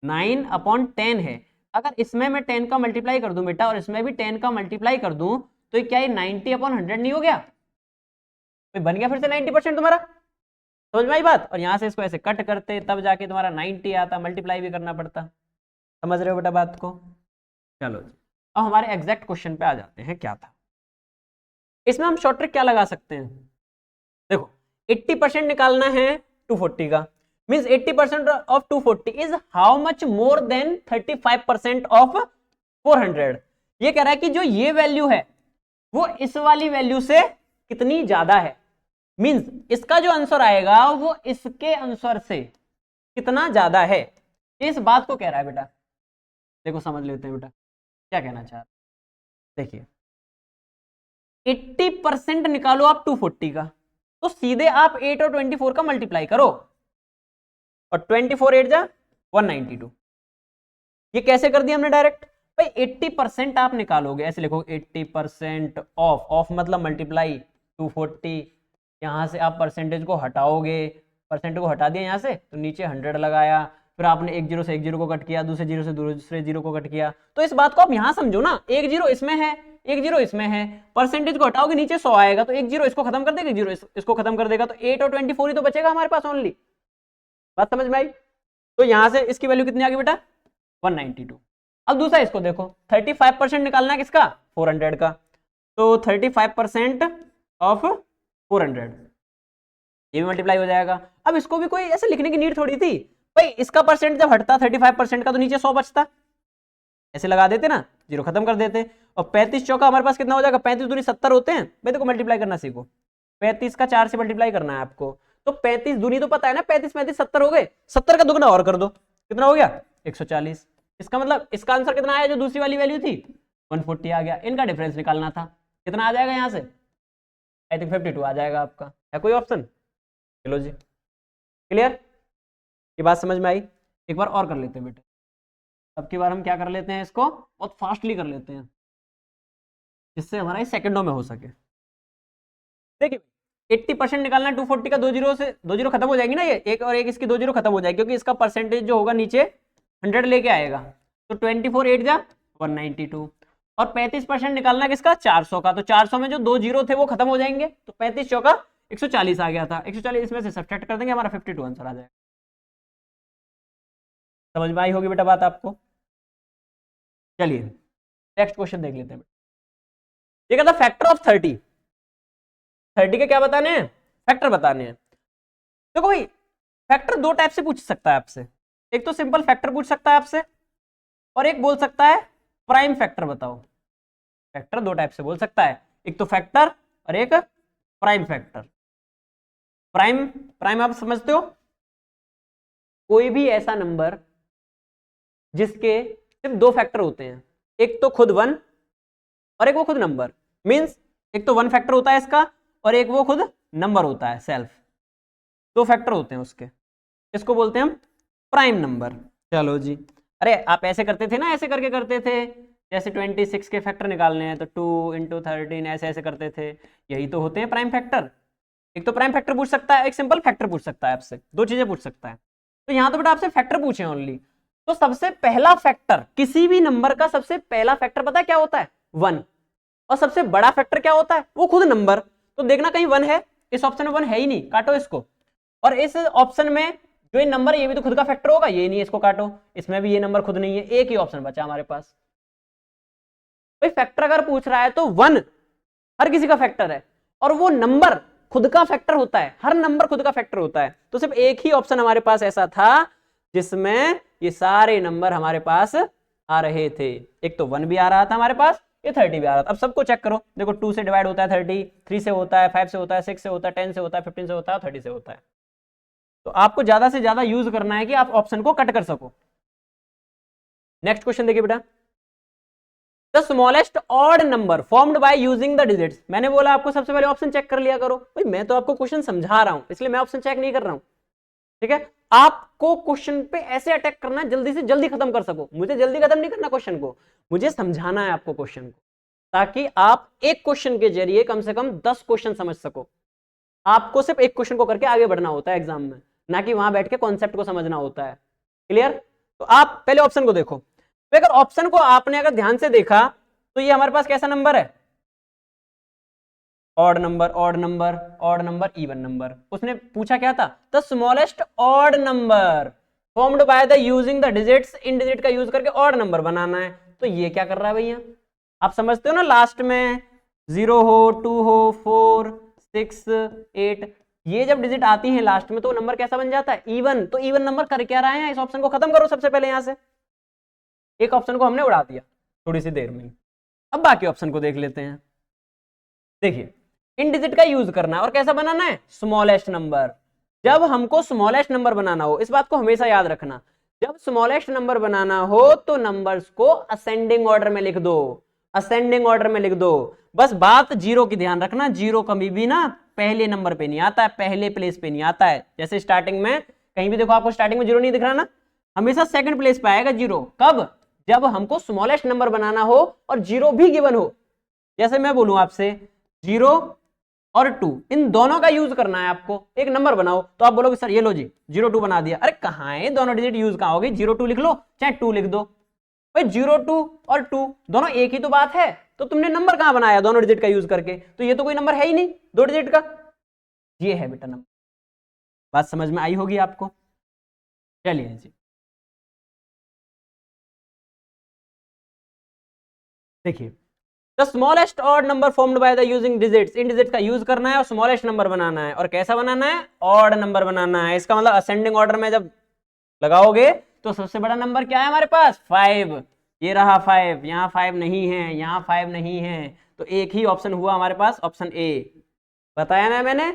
9/10 है। अगर इसमें मैं 10 का मल्टीप्लाई कर दूं बेटा, और इसमें भी 10 का मल्टीप्लाई कर दूं, तो क्या ये 90/100 नहीं हो गया? तो बन गया फिर से 90% तुम्हारा। समझ में आई बात? और यहां से इसको ऐसे कट करते तब जाके तुम्हारा 90 आता, मल्टीप्लाई भी करना पड़ता। समझ रहे हो बेटा बात को? चलो जी, अब हमारे एग्जैक्ट क्वेश्चन पे आ जाते हैं, क्या था इसमें। हम शॉर्ट ट्रिक क्या लगा सकते हैं? देखो 80% निकालना है 240 का, means 80% of 240 is how much more than 35% of 400। ये कह रहा है कि जो ये वैल्यू है वो इस वाली वैल्यू से कितनी ज्यादा है। मींस इसका जो आंसर आएगा वो इसके आंसर से कितना ज्यादा है। इस बात को कह रहा है बेटा। देखो समझ लेते हैं बेटा क्या कहना चाह रहा। देखिए 80% निकालो आप 240 का, तो सीधे आप 8 और 24 का मल्टीप्लाई करो, और 24 8 जा 192। ये कैसे कर दिया हमने डायरेक्ट? भाई 80% आप निकालोगे, ऐसे लिखो 80% ऑफ मतलब मल्टीप्लाई 240। यहां से आप परसेंटेज को हटाओगे, परसेंटेज को हटा दिया यहां से, तो नीचे 100 लगाया, फिर आपने एक जीरो से एक जीरो को कट किया, दूसरे जीरो से दूसरे जीरो को कट किया। तो इस बात को आप यहां समझो ना, एक जीरो इसमें है, एक जीरो इसमें है, परसेंटेज को हटाओगे नीचे 100 आएगा, तो एक जीरो इसको खत्म कर देगा, एक जीरो इसको खत्म कर देगा, तो 8 और 24 ही तो बचेगा हमारे पास ओनली। बात समझ में आई? तो यहां से इसकी वैल्यू कितनी आ गई बेटा? 192। अब दूसरा इसको देखो, 35% निकालना है किसका? 400 का, तो 35% ऑफ 400, ये भी मल्टीप्लाई हो जाएगा। अब इसको भी कोई ऐसे लिखने की नीड थोड़ी थी, भाई इसका परसेंट जब हटता 35% का, तो नीचे 100 बचता, ऐसे लगा देते ना, जीरो खत्म कर देते। और 35 चौका हमारे पास कितना हो जाएगा? 35 दूनी 70 होते हैं। भाई देखो मल्टीप्लाई करना सीखो, 35 का 4 से मल्टीप्लाई करना है आपको, तो 35 दूनी तो पता है ना, 35 35 70 हो गए, 70 का दुगना और कर दो, कितना हो गया? 140। इसका मतलब इसका आंसर कितना आया? जो दूसरी वाली वैल्यू थी 140 आ गया। इनका डिफरेंस निकालना था, कितना आ जाएगा यहां से? आई थिंक 52 आ जाएगा आपका। है कोई ऑप्शन? चलो जी, क्लियर? ये बात समझ में आई? एक बार और कर लेते हैं बेटा, अब की बार हम क्या कर लेते हैं, इसको बहुत फास्टली कर लेते हैं, जिससे हमारा सेकंडों में हो सके। देखिए 80% निकालना 240 का, दो जीरो खत्म हो जाएगी ना, ये एक और एक इसकी दो जीरो खत्म हो जाएगी, क्योंकि इसका परसेंटेज जो होगा नीचे 100 लेके आएगा, तो 24 8 जा 192। और 35% निकालना किसका? 400 का, तो 400 में जो दो जीरो थे वो खत्म हो जाएंगे, तो 35 चौका 140 आ गया था, 140 इसमें से सब्ट्रैक्ट कर देंगे, हमारा 52 आंसर आ जाएगा। समझ में आई होगी बेटा बात आपको? चलिए नेक्स्ट क्वेश्चन देख लेते हैं। ये कहता फैक्टर ऑफ 30 के क्या बताने हैं? फैक्टर बताने हैं। देखो भाई फैक्टर दो टाइप से पूछ सकता है आपसे, एक तो सिंपल फैक्टर पूछ सकता है आपसे, और एक बोल सकता है प्राइम फैक्टर बताओ। फैक्टर दो टाइप से बोल सकता है, एक तो फैक्टर और एक प्राइम फैक्टर। प्राइम आप समझते हो, कोई भी ऐसा नंबर जिसके सिर्फ दो फैक्टर होते हैं, एक तो खुद 1 और एक वो खुद नंबर। मींस एक तो 1 फैक्टर होता है इसका, और एक वो खुद नंबर होता है सेल्फ। दो फैक्टर होते हैं उसके, इसको बोलते हैं हम प्राइम नंबर। चलो जी, अरे आप ऐसे करते थे ना, ऐसे करके करते थे, जैसे 26 के फैक्टर निकालने हैं तो 2 × 13 ऐसे ऐसे करते थे, यही तो होते हैं प्राइम फैक्टर। एक तो प्राइम फैक्टर पूछ सकता है, एक सिंपल फैक्टर पूछ सकता है आपसे, दो चीजें पूछ सकता है। तो यहाँ तो बेटा आपसे फैक्टर पूछे ओनली। तो सबसे पहला फैक्टर, किसी भी नंबर का सबसे पहला फैक्टर पता है क्या होता है? 1। और सबसे बड़ा फैक्टर क्या होता है? वो खुद नंबर। तो देखना कहीं 1 है, इस ऑप्शन में 1 है ही नहीं, काटो इसको। और इस ऑप्शन में जो ये नंबर, ये भी तो खुद का फैक्टर होगा, ये नहीं है, इसको काटो। इसमें भी ये नंबर खुद नहीं है, एक ही ऑप्शन बचा हमारे पास। भाई फैक्टर अगर पूछ रहा है तो 1 हर किसी का फैक्टर है, और वो नंबर खुद का फैक्टर होता है, हर नंबर खुद का फैक्टर होता है। तो सिर्फ एक ही ऑप्शन हमारे पास ऐसा था जिसमें ये सारे नंबर हमारे पास आ रहे थे। एक तो 1 भी आ रहा था हमारे पास, ये 30 भी आ रहा था। अब सबको चेक करो, देखो 2 से डिवाइड होता है 30, 3 से होता है, 5 से होता है, 6 से होता है, 10 से होता है, 15 से होता है, 30 से होता है। तो आपको ज्यादा से ज्यादा यूज करना है कि आप ऑप्शन को कट कर सको। नेक्स्ट क्वेश्चन देखिए बेटा, the smallest odd number formed by using the digits. मैंने बोला आपको सबसे पहले ऑप्शन चेक कर लिया करो। भाई मैं तो आपको क्वेश्चन समझा रहा हूं, इसलिए मैं ऑप्शन चेक नहीं कर रहा हूं, ठीक है। आपको क्वेश्चन पे ऐसे अटैक करना है जल्दी से जल्दी खत्म कर सको। मुझे जल्दी खत्म नहीं करना क्वेश्चन को, मुझे समझाना है आपको क्वेश्चन को, ताकि आप एक क्वेश्चन के जरिए कम से कम 10 क्वेश्चन समझ सको। आपको सिर्फ एक क्वेश्चन को करके आगे बढ़ना होता है एग्जाम में, ना कि वहां बैठ के कॉन्सेप्ट को समझना होता है। क्लियर? तो आप पहले ऑप्शन को देखो। तो अगर ऑप्शन को आपने अगर ध्यान से देखा तो ये हमारे पास कैसा नंबर है? Odd number, odd number, odd number, even number. उसने पूछा क्या था? The smallest odd number formed by the using the digits. In digit का यूज करके ऑड नंबर बनाना है। तो ये क्या कर रहा है भैया? आप समझते हो ना, लास्ट में 0 हो, 2 हो, 4, 6, 8, ये जब डिजिट आती है लास्ट में तो नंबर कैसा बन जाता है? इवन। तो इवन नंबर कर क्या रहा है? इस ऑप्शन को खत्म करो सबसे पहले। यहां से एक ऑप्शन को हमने उड़ा दिया थोड़ी सी देर में। अब बाकी ऑप्शन को देख लेते हैं। देखिए, इन डिजिट का यूज करना है और कैसा बनाना है? Smallest number. जब हमको स्मॉलेस्ट नंबर बनाना हो, इस बात को हमेशा याद रखना, जब स्मॉलेस्ट नंबर बनाना हो तो नंबर्स को असेंडिंग ऑर्डर में लिख दो, असेंडिंग ऑर्डर में लिख दो। बस बात जीरो की ध्यान रखना, जीरो कभी भी ना पहले नंबर पे नहीं आता है, पहले प्लेस पे नहीं आता है। जैसे स्टार्टिंग में कहीं भी देखो, आपको स्टार्टिंग में जीरो नहीं दिख रहा ना, हमेशा सेकंड प्लेस पे आएगा जीरो। कब? जब हमको स्मॉलेस्ट नंबर बनाना हो और जीरो भी गिवन हो। जैसे मैं बोलूं आपसे 0 और 2, इन दोनों का यूज करना है आपको, एक नंबर बनाओ, तो आप बोलोगे सर ये लो जी 0 2 बना दिया। अरे कहां है दोनों डिजिट यूज, कहां होगी? 0 2 लिख लो चाहे 2 लिख दो। भाई 0 2 और 2 दोनों एक ही तो बात है, तो तुमने नंबर कहां बनाया दोनों डिजिट का यूज करके? तो ये तो कोई नंबर है ही नहीं दो डिजिट का, ये है बेटा नंबर। बात समझ में आई होगी आपको? चलिए जी, देखिए, the smallest odd number formed by the using digits. In digit का यूज करना है और स्मॉलेस्ट नंबर बनाना है। और कैसा बनाना है? ऑड नंबर बनाना है। इसका मतलब असेंडिंग ऑर्डर में जब लगाओगे तो सबसे बड़ा नंबर क्या है हमारे पास? 5। ये रहा 5, यहाँ 5 नहीं है, यहाँ 5 नहीं है, तो एक ही ऑप्शन हुआ हमारे पास, ऑप्शन ए। बताया ना मैंने,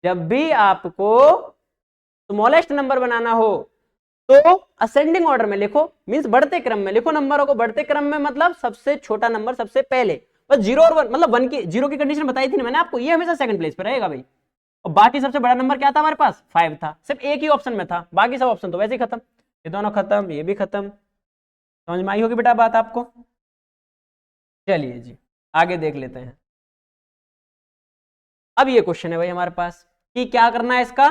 जब भी आपको स्मॉलेस्ट नंबर बनाना हो तो असेंडिंग ऑर्डर में लिखो, मींस बढ़ते क्रम में लिखो नंबरों को। बढ़ते क्रम में मतलब सबसे छोटा नंबर सबसे पहले। बस 0 और 1, मतलब 1 की 0 की कंडीशन बताई थी ना मैंने आपको, ये हमेशा सेकंड प्लेस पे रहेगा भाई। और बाकी सबसे बड़ा नंबर क्या था हमारे पास? 5 था। सिर्फ एक ही ऑप्शन में था, बाकी सब ऑप्शन तो वैसे ही खत्म। ये दोनों खत्म, ये भी खत्म। समझ में आई होगी बेटा बात आपको? चलिए जी, आगे देख लेते हैं। अब ये क्वेश्चन है भाई हमारे पास कि क्या करना है इसका।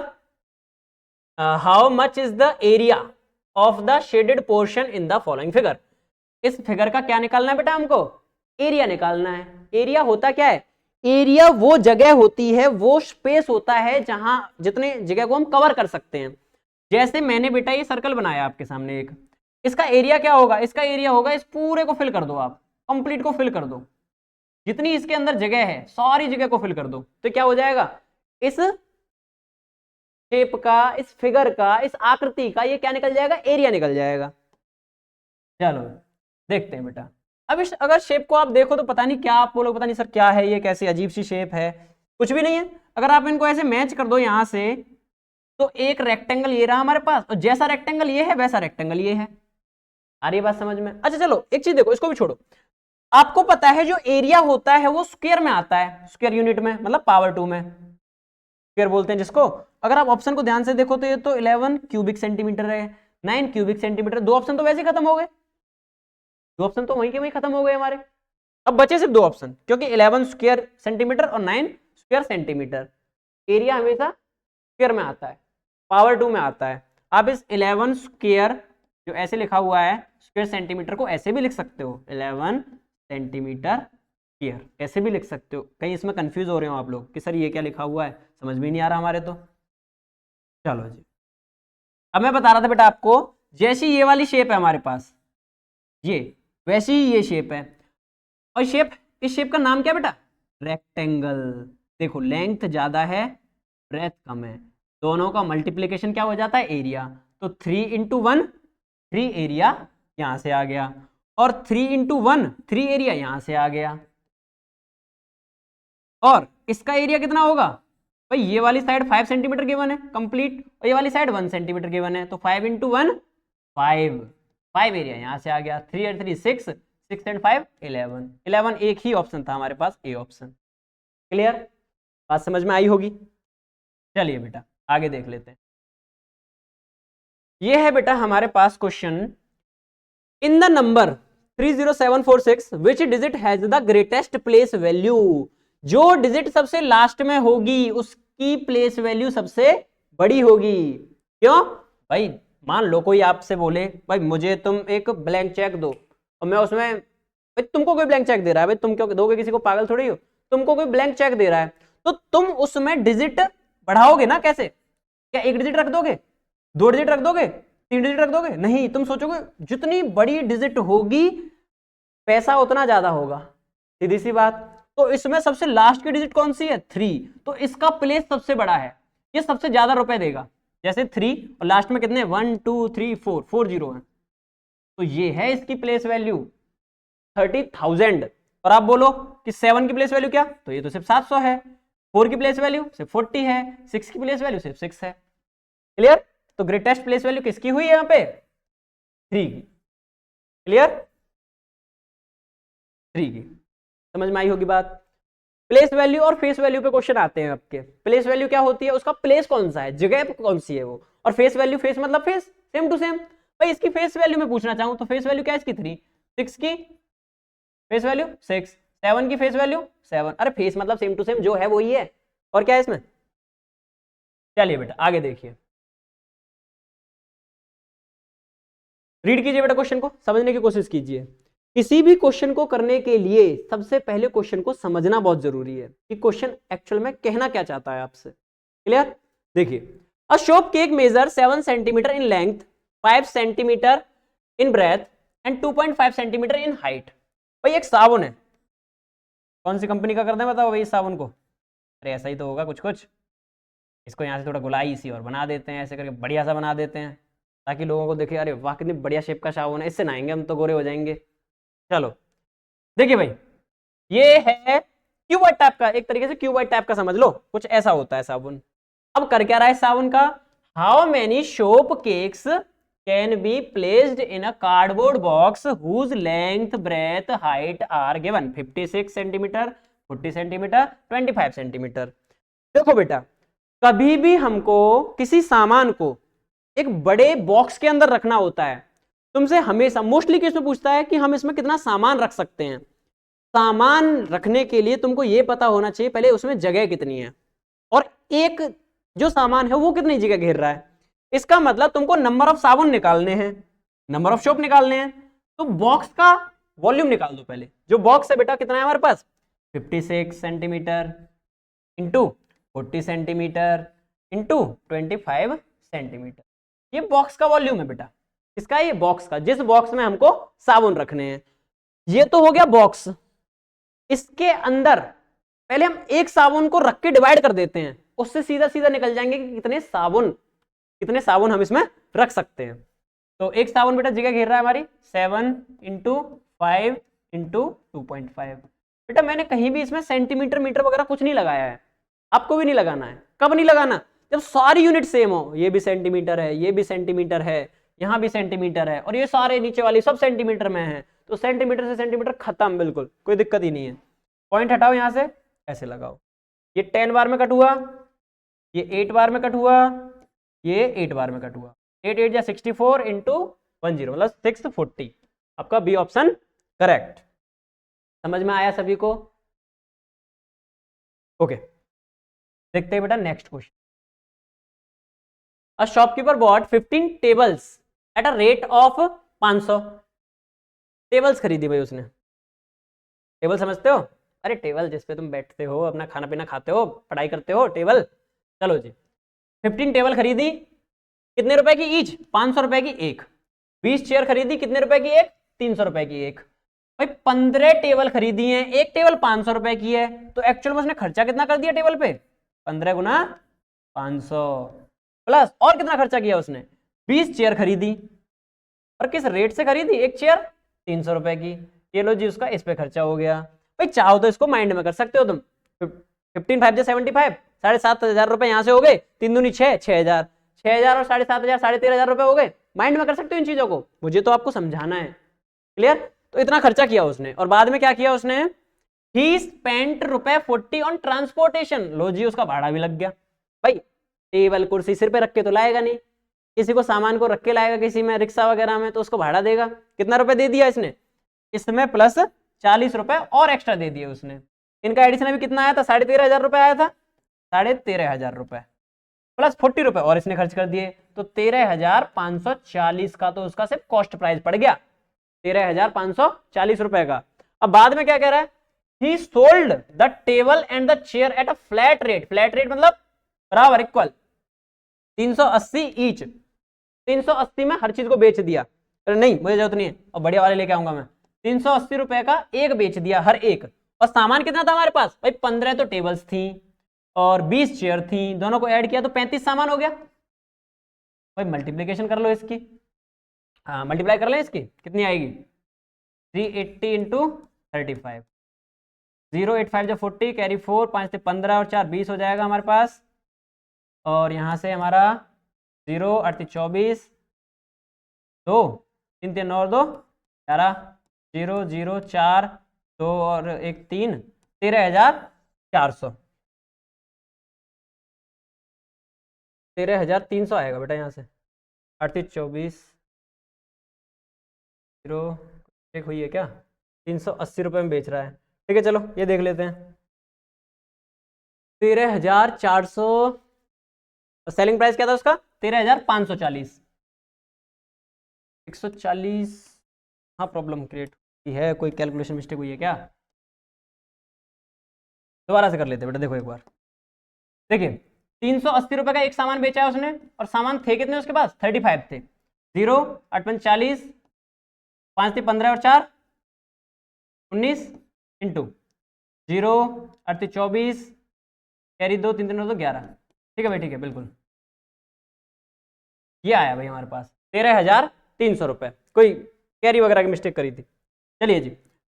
How much is the area of the shaded portion in the following figure. इस फिगर का क्या निकालना है बेटा हमको? एरिया निकालना है। एरिया होता क्या है? एरिया वो जगह होती है, वो स्पेस होता है जहां जितने जगह को हम कवर कर सकते हैं। जैसे मैंने बेटा ये सर्कल बनाया आपके सामने एक, इसका एरिया क्या होगा? इसका एरिया होगा, इस पूरे को फिल कर दो आप, कंप्लीट को फिल कर दो, जितनी इसके अंदर जगह है सारी जगह को फिल कर दो। तो क्या हो जाएगा? इस शेप का, इस फिगर का, इस आकृति का ये क्या निकल जाएगा? एरिया निकल जाएगा। चलो देखते हैं बेटा। अब इस अगर शेप को आप देखो तो पता नहीं क्या, आप बोलोगे पता नहीं सर क्या है ये, कैसी अजीब सी शेप है। कुछ भी नहीं है। अगर आप इनको ऐसे मैच कर दो यहां से, तो एक रेक्टेंगल ये रहा हमारे पास, और जैसा रेक्टेंगल ये है वैसा रेक्टेंगल ये है। आ रही बात समझ में? अच्छा चलो एक चीज देखो, इसको भी छोड़ो। आपको पता है जो एरिया होता है वो स्क्वायर में आता है, स्क्वायर यूनिट में, मतलब पावर 2 में स्क्वायर बोलते हैं जिसको। अगर आप ऑप्शन को ध्यान से देखो तो ये तो 11 क्यूबिक सेंटीमीटर है, 9 क्यूबिक सेंटीमीटर। दो ऑप्शन तो वैसे खत्म हो गए, दो ऑप्शन तो वहीं के वहीं खत्म हो गए हमारे। अब बचे सिर्फ दो ऑप्शन, क्योंकि 11 स्क्वायर सेंटीमीटर और 9 स्क्वायर सेंटीमीटर। एरिया हमेशा स्क्वायर में आता है, पावर 2 में आता है। आप इस 11 स्क्वायर जो ऐसे लिखा हुआ है स्क्वायर सेंटीमीटर को ऐसे भी लिख सकते हो, 11 सेंटीमीटर स्क्वायर, ऐसे भी लिख सकते हो। कहीं इसमें कंफ्यूज हो रहे हो आप लोग कि सर ये क्या लिखा हुआ है, समझ में नहीं आ रहा हमारे तो। चलो जी, अब मैं बता रहा था बेटा आपको, जैसी ये वाली शेप है हमारे पास, ये वैसी ही ये शेप है, और शेप, इस शेप का नाम क्या बेटा, रेक्टेंगल। देखो लेंथ ज्यादा है, ब्रेथ कम है, दोनों का मल्टीप्लीकेशन क्या हो जाता है, एरिया। तो 3 × 1 3 एरिया यहां से आ गया, और 3 × 1 3 एरिया यहां से आ गया। और इसका एरिया कितना होगा भाई, ये वाली साइड 5 सेंटीमीटर गिवन है कंप्लीट, और ये वाली साइड 1 सेंटीमीटर गिवन है, तो 5 × 1 5 एरिया यहां से आ गया। 3 और 3 6, 6 and 5 11 एक ही ऑप्शन था हमारे पास, ए ऑप्शन। क्लियर, बात समझ में आई होगी। चलिए बेटा आगे देख लेते हैं। ये है बेटा हमारे पास question, in the number 30746 which digit has the greatest place value. जो डिजिट सबसे लास्ट में होगी उसकी प्लेस वैल्यू सबसे बड़ी होगी। क्यों भाई, मान लो कोई आपसे बोले भाई मुझे तुम एक ब्लैंक चेक दो, और मैं उसमें, भाई तुमको कोई ब्लैंक चेक दे रहा है, भाई तुम क्यों दोगे किसी को, पागल थोड़ी हो। तुमको कोई ब्लैंक चेक दे रहा है तो तुम उसमें डिजिट बढ़ाओगे ना, कैसे, क्या एक डिजिट रख दोगे, 2 डिजिट रख दोगे, 3 डिजिट रख दोगे, नहीं, तुम सोचोगे जितनी बड़ी डिजिट होगी पैसा उतना ज्यादा होगा, सीधी सी बात। तो इसमें सबसे लास्ट की डिजिट कौन सी है, 3, तो इसका प्लेस सबसे बड़ा है, ये सबसे ज्यादा रुपए देगा। जैसे 3 और लास्ट में कितने 1 2 3 4 जीरो है, तो ये है इसकी प्लेस वैल्यू 30,000। और आप बोलो कि 7 की प्लेस वैल्यू क्या, तो ये तो सिर्फ 700 है। 4 की प्लेस वैल्यू सिर्फ 40 है, 6 की प्लेस वैल्यू सिर्फ 6 है। क्लियर, तो ग्रेटेस्ट प्लेस वैल्यू किसकी हुई है यहाँ पे, 3 की। क्लियर, 3 की, समझ में आई होगी बात। प्लेस वैल्यू और फेस वैल्यू पे क्वेश्चन आते हैं आपके। प्लेस वैल्यू क्या होती है, उसका प्लेस कौन सा है, जगह कौन सी है वो, और फेस वैल्यू, फेस मतलब फेस, सेम टू सेम। भाई इसकी फेस वैल्यू में पूछना चाहूं तो फेस वैल्यू क्या है इसकी 3, 6 की फेस वैल्यू 6, 7 की फेस वैल्यू 7। अरे फेस मतलब सेम टू सेम, जो है वही है, और क्या है इसमें। चलिए बेटा आगे देखिए, रीड कीजिए बेटा क्वेश्चन को, समझने की कोशिश कीजिए। किसी भी क्वेश्चन को करने के लिए सबसे पहले क्वेश्चन को समझना बहुत जरूरी है कि क्वेश्चन एक्चुअल में कहना क्या चाहता है आपसे। क्लियर, देखिए, a shop cake measure 7 centimetre in length, 5 centimetre in breadth and 2.5 centimetre in height. भाई एक साबुन है, कौन सी कंपनी का करते हैं बताओ भाई इस साबुन को, अरे ऐसा ही तो होगा कुछ कुछ। इसको यहाँ से थोड़ा गुलाई सी और बना देते हैं, ऐसे करके बढ़िया सा बना देते हैं, ताकि लोगों को देखे अरे वाह कितनी बढ़िया शेप का साबुन है, इससे नहाएंगे हम तो गोरे हो जाएंगे। चलो देखिए भाई, ये है क्यूबॉइड टाइप का, एक तरीके से क्यूबॉइड टाइप का समझ लो, कुछ ऐसा होता है साबुन। अब कर क्या रहा है साबुन का, how many soap cakes can be placed in a cardboard box whose length breadth height are given, 56 centimetre, 40 centimetre, 25 centimetre. देखो बेटा, कभी भी हमको किसी सामान को एक बड़े बॉक्स के अंदर रखना होता है, तुमसे हमेशा मोस्टली किसमें पूछता है कि हम इसमें कितना सामान रख सकते हैं। सामान रखने के लिए तुमको यह पता होना चाहिए पहले उसमें जगह कितनी है, और एक जो सामान है वो कितनी जगह घेर रहा है। इसका मतलब तुमको नंबर ऑफ साबुन निकालने हैं, नंबर ऑफ शॉप निकालने हैं, तो बॉक्स का वॉल्यूम निकाल दो पहले। जो बॉक्स है बेटा कितना है हमारे पास, 56 centimetre into 40 centimetre into 25 centimetre, ये बॉक्स का वॉल्यूम है बेटा। इसका, ये बॉक्स का, जिस बॉक्स में हमको साबुन रखने हैं। ये तो हो गया बॉक्स, इसके अंदर पहले हम एक साबुन को रख के डिवाइड कर देते हैं, उससे सीधा सीधा निकल जाएंगे कि कितने साबुन हम इसमें रख सकते हैं। तो एक साबुन बेटा जगह घेर रहा है हमारी 7 × 5 × 2.5। बेटा मैंने कहीं भी इसमें सेंटीमीटर मीटर वगैरह कुछ नहीं लगाया है, आपको भी नहीं लगाना है। कब नहीं लगाना, जब सारी यूनिट सेम हो, ये भी सेंटीमीटर है, ये भी सेंटीमीटर है, यहां भी सेंटीमीटर है, और ये सारे नीचे वाली सब सेंटीमीटर में है, तो सेंटीमीटर से सेंटीमीटर खत्म, बिल्कुल कोई दिक्कत ही नहीं है। पॉइंट हटाओ यहां से, ऐसे लगाओ, ये 10 बार में कट हुआ, ये 8 बार में कट हुआ, ये 8 बार में कट हुआ। 8 8 या 64 इंटू 10 मतलब 640। आपका बी ऑप्शन करेक्ट। समझ में आया सभी को? ओके, देखते हैं बेटा next question. A shopkeeper bot 15 tables at a rate of 500। Tables खरीदी भाई उसने। टेबल समझते हो? अरे टेबल जिसपे तुम बैठते हो, अपना खाना पीना खाते हो, पढ़ाई करते हो, टेबल। चलो जी, 15 टेबल खरीदी, कितने रुपए की ईच? 500 रुपए की एक। 20 चेयर खरीदी, कितने रुपए की एक? 300 रुपए की एक। भाई 15 टेबल खरीदी है, एक टेबल 500 रुपए की है, तो एक्चुअल में उसने खर्चा कितना कर दिया टेबल पे? 15 गुना 500 प्लस और कितना खर्चा किया उसने? 20 चेयर खरीदी, और किस रेट से खरीदी? एक चेयर 300 रुपए की। ये लो जी, उसका इस पे खर्चा हो गया। भाई चाहो तो इसको माइंड में कर सकते हो तुम। 15 5 75, 7,500 रुपए यहाँ से हो गए, 3 दूनी 6, 6,000, 6,000 और 7,500 13,000 रुपए हो गए। माइंड में कर सकते हो इन चीजों को, मुझे तो आपको समझाना है। क्लियर? तो इतना खर्चा किया उसने, और बाद में क्या किया उसने? He spent ₹40 on transportation. लो जी, उसका भाड़ा भी लग गया। भाई टेबल कुर्सी सिर पे रख के तो लाएगा नहीं, किसी को सामान को रख के लाएगा, किसी में रिक्शा वगैरह में, तो उसको भाड़ा देगा। कितना रुपए दे दिया इसने? इसमें प्लस 40 रुपए और एक्स्ट्रा दे दिए उसने। इनका एडिशन अभी कितना आया था? 13,500 रुपए आया था। 13,500 रुपए प्लस 40 रुपए और इसने खर्च कर दिए, तो 13,540 का तो उसका सिर्फ कॉस्ट प्राइस पड़ गया, 13,540 रुपए का। अब बाद में क्या कह रहा है? ही sold the table and the chair at a flat rate. Flat rate मतलब बराबर, इक्वल 380 ईच। 380 में हर चीज को बेच दिया। अरे नहीं, मुझे जरूरत नहीं है, और बढ़िया वाले लेके आऊंगा मैं। 380 रुपए का एक बेच दिया हर एक। और सामान कितना था हमारे पास? भाई 15 तो टेबल्स थी और 20 चेयर थी, दोनों को ऐड किया तो 35 सामान हो गया। भाई मल्टीप्लीकेशन कर लो इसकी, हाँ मल्टीप्लाई कर लें इसकी, कितनी आएगी? 380 इंटू 35, 085 जो 40, कैरी 4, 5 से 15 और 4 20 हो जाएगा हमारे पास। और यहाँ से हमारा 0 8 24, 2 3 3 और 2 11, 0 0 4 2 और 1 3, 13,400, 13,300 आएगा बेटा यहाँ से। 8 24 0 एक हुई है क्या? 380 रुपये में बेच रहा है। ठीक है, चलो ये देख लेते हैं। 13,400, सेलिंग प्राइस क्या था उसका? 13,540, 140। हाँ प्रॉब्लम क्रिएट की है, कोई कैलकुलेशन मिस्टेक हुई है क्या? दोबारा से कर लेते हैं बेटा, देखो एक बार। देखिए 380 रुपए का एक सामान बेचा है उसने, और सामान थे कितने उसके पास? 35 थे। 0 8 40, 5 से 15 और 4 19 इंटू 0 8 24, कैरी 2 3 3 2 11। ठीक है भाई, ठीक है बिल्कुल। ये आया भाई हमारे पास 13,300 रुपए। कोई कैरी वगैरह की मिस्टेक करी थी। चलिए जी,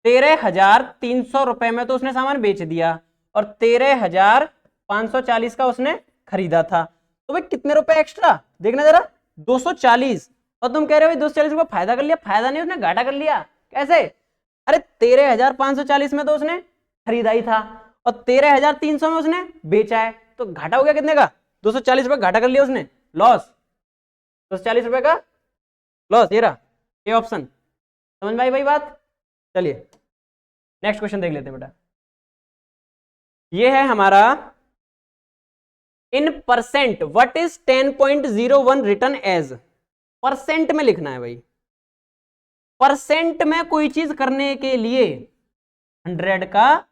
13,300 रुपए में तो उसने सामान बेच दिया, और 13,540 का उसने खरीदा था। तो भाई कितने रुपए एक्स्ट्रा देखना जरा? 240। और तुम कह रहे हो 240 रुपए फायदा कर लिया। फायदा नहीं, उसने घाटा कर लिया। कैसे? अरे 13,540 में तो उसने खरीदा ही था, और 13,300 में उसने बेचा है, तो घाटा हो गया कितने का? 240 रुपए घाटा कर लिया उसने, लॉस। 240 रुपए का लॉस, ये रहा ये ऑप्शन। समझ में आई भाई बात? चलिए नेक्स्ट क्वेश्चन देख लेते हैं बेटा। ये है हमारा in percent what is 10.01 return as. Percent में लिखना है भाई। परसेंट में कोई चीज करने के लिए 100 का